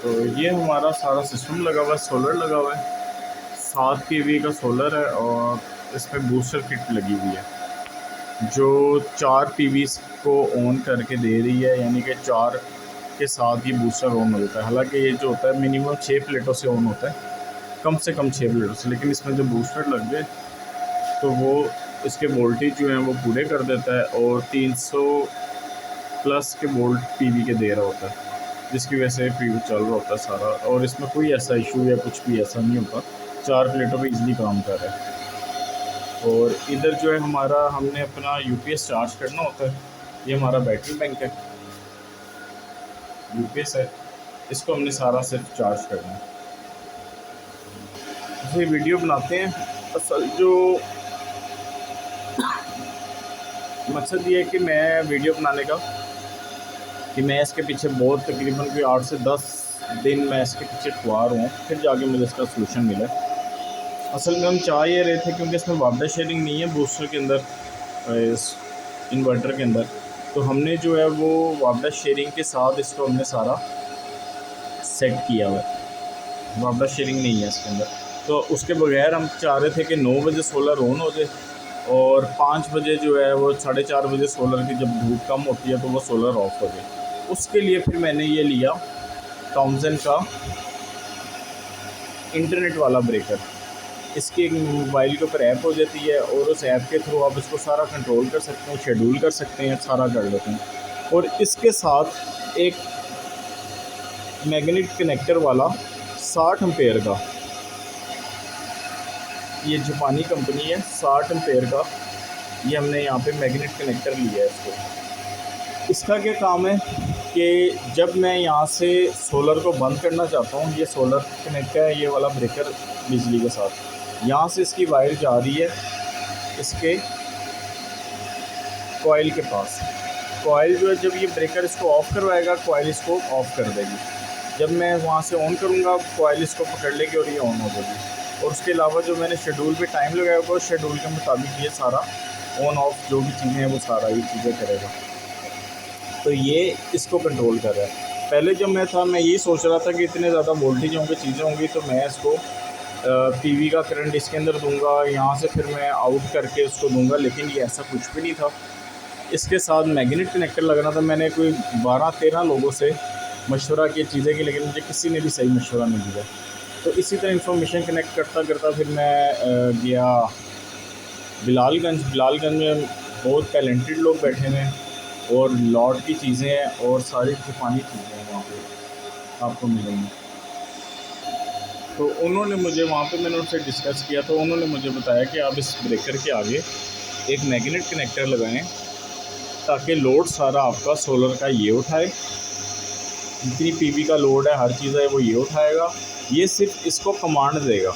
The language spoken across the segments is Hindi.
तो ये हमारा सारा सिस्टम लगा हुआ है, सोलर लगा हुआ है, 7 केवी का सोलर है और इसमें बूस्टर किट लगी हुई है जो 4 पीवीस को ऑन करके दे रही है, यानी कि 4 के साथ ये बूस्टर ऑन होता है। हालांकि ये जो होता है मिनिमम 6 प्लेटों से ऑन होता है, कम से कम 6 प्लेटों से, लेकिन इसमें जो बूस्टर लग गए तो वो इसके वोल्टेज जो हैं वो पूरे कर देता है और 300 प्लस के वोल्ट पीवी के दे रहा होता है, जिसकी वजह से पीवी चल रहा होता है सारा। और इसमें कोई ऐसा इशू या कुछ भी ऐसा नहीं होता, 4 प्लेटों पे इजीली काम कर रहा है। और इधर जो है हमारा, हमने अपना यूपीएस चार्ज करना होता है। ये हमारा बैटरी बैंक है, यूपीएस है, इसको हमने सारा सिर्फ चार्ज करना है। तो ये वीडियो बनाते हैं, असल जो मकसद ये है कि मैं वीडियो बनाने का कि मैं इसके पीछे बहुत तकरीबन कोई 8 से 10 दिन मैं इसके पीछे ख्वार हूँ, फिर जाके मुझे इसका सलूशन मिला। असल में हम चाह ये रहे थे, क्योंकि इसमें वापडा शेयरिंग नहीं है बूस्टर के अंदर, इस इन्वर्टर के अंदर, तो हमने जो है वो वापडा शेयरिंग के साथ इसको हमने सारा सेट किया हुआ है। वापडा शेयरिंग नहीं है इसके अंदर, तो उसके बगैर हम चाह रहे थे कि 9 बजे सोलर ऑन हो जाए और 5 बजे जो है वो 4:30 बजे सोलर की जब धूप कम होती है तो वो सोलर ऑफ हो जाए। उसके लिए फिर मैंने ये लिया थॉमसन का इंटरनेट वाला ब्रेकर। इसकी एक मोबाइल के ऊपर ऐप हो जाती है और उस ऐप के थ्रू आप इसको सारा कंट्रोल कर सकते हैं, शेड्यूल कर सकते हैं, सारा कर लेते हैं। और इसके साथ एक मैग्नेट कनेक्टर वाला 60 एम्पेयर का, ये जापानी कंपनी है, 60 एम्पेयर का, ये हमने यहाँ पे मैग्नेट कनेक्टर लिया है इसको। इसका क्या काम है कि जब मैं यहाँ से सोलर को बंद करना चाहता हूँ, ये सोलर कनेक्ट है ये वाला ब्रेकर बिजली के साथ, यहाँ से इसकी वायर जा रही है इसके कॉइल के पास। कॉइल जो है जब ये ब्रेकर इसको ऑफ़ करवाएगा, कॉइल इसको ऑफ़ कर देगी। जब मैं वहाँ से ऑन करूँगा, कॉइल इसको पकड़ लेगी और ये ऑन हो जाएगी। और उसके अलावा जो मैंने शेड्यूल पे टाइम लगाया होगा, उस शेड्यूल के मुताबिक ये सारा ऑन ऑफ जो भी चीज़ें हैं वो सारा ये चीज़ें करेगा। तो ये इसको कंट्रोल कर रहा है। पहले जब मैं था, मैं ये सोच रहा था कि इतने ज़्यादा वोल्टेज होंगे, चीज़ें होंगी, तो मैं इसको पीवी का करंट इसके अंदर दूंगा, यहाँ से फिर मैं आउट करके उसको दूंगा, लेकिन ये ऐसा कुछ भी नहीं था। इसके साथ मैग्नेट कनेक्टर लगना था। मैंने कोई 12-13 लोगों से मशवरा किया चीज़ें की, लेकिन मुझे किसी ने भी सही मशवरा नहीं दिया। तो इसी तरह इंफॉर्मेशन कनेक्ट करता करता फिर मैं गया बिलालगंज में बहुत टैलेंटेड लोग बैठे हुए हैं और लॉट की चीज़ें हैं और सारी जापानी चीज़ें हैं वहाँ पे आपको मिलेंगी। तो उन्होंने मुझे वहाँ पे, मैंने उनसे डिस्कस किया तो उन्होंने मुझे बताया कि आप इस ब्रेकर के आगे एक मैग्नेट कनेक्टर लगाएं ताकि लोड सारा आपका सोलर का ये उठाए, जितनी पीवी का लोड है हर चीज़ है वो ये उठाएगा। ये सिर्फ इसको कमांड देगा,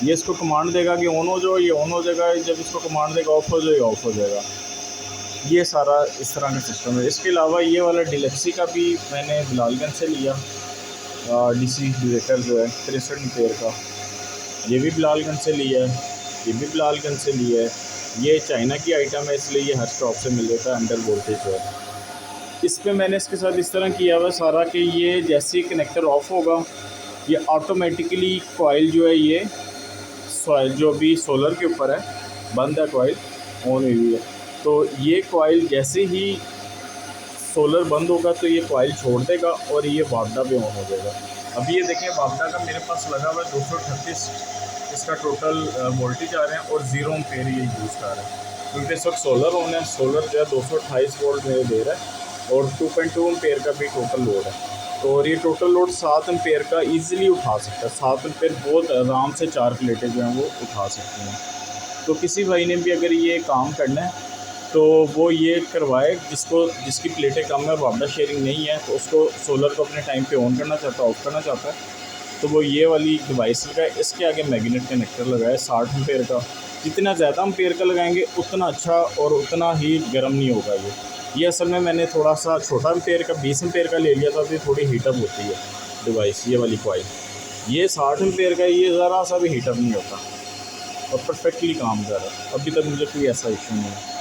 ये इसको कमांड देगा कि ऑन हो जाओ, ये ऑन हो जाएगा। जब इसको कमांड देगा ऑफ हो जाए, ऑफ हो जाएगा। ये सारा इस तरह का सिस्टम है। इसके अलावा ये वाला डिलेक्सी का भी मैंने बिलालगंज से लिया, डीसी ब्रेकर जो है 63 एम्पेयर का, ये भी बिलालगंज से लिया है, ये भी बिलालगंज से लिया है। ये चाइना की आइटम है, इसलिए ये हर स्टॉप से मिल जाता है अंडर वोल्टेज जो है। इस पर मैंने इसके साथ इस तरह किया हुआ सारा कि ये जैसे ही कनेक्टर ऑफ होगा, ये ऑटोमेटिकली कॉइल जो है, ये जो भी सोलर के ऊपर है बंद है, कॉइल ऑन हुई है। तो ये कॉइल जैसे ही सोलर बंद होगा तो ये कॉइल छोड़ देगा और ये वापडा पे ऑन हो जाएगा। अभी ये देखें, वापडा का मेरे पास लगा हुआ है 238 इसका टोटल वोल्टेज आ रहे हैं और 0 एम्पेयर ये यूज़ कर रहा है, क्योंकि इस वक्त सोलर ऑन है। सोलर जो है 228 वोल्ट मेरे दे रहा है और 2.2 एम्पेयर का भी टोटल लोड है। तो और ये टोटल लोड 7 एम्पेयर का ईज़िली उठा सकता है। 7 एम्पेयर बहुत आराम से 4 प्लेटें जो हैं वो उठा सकते हैं। तो किसी भाई ने भी अगर ये काम करना है तो वो ये करवाए, जिसकी प्लेटें कम है, वापडा शेयरिंग नहीं है, तो उसको सोलर को अपने टाइम पे ऑन करना चाहता है, ऑफ करना चाहता है, तो वो ये वाली डिवाइस लगाए। इसके आगे मैग्नेट कनेक्टर लगाए 60 एम्पेयर का। जितना ज़्यादा एम्पेयर का लगाएंगे उतना अच्छा और उतना ही गर्म नहीं होगा ये असल में मैंने थोड़ा सा छोटा एम्पेयर का 20 एम्पेयर का ले लिया था, तो थोड़ी हीटअप होती है डिवाइस, ये वाली कॉइल। ये 60 एम्पेयर का, ये ज़रा सा भी हीटअप नहीं होता और परफेक्टली काम कर रहा है। अभी तक मुझे कोई ऐसा इशू नहीं है।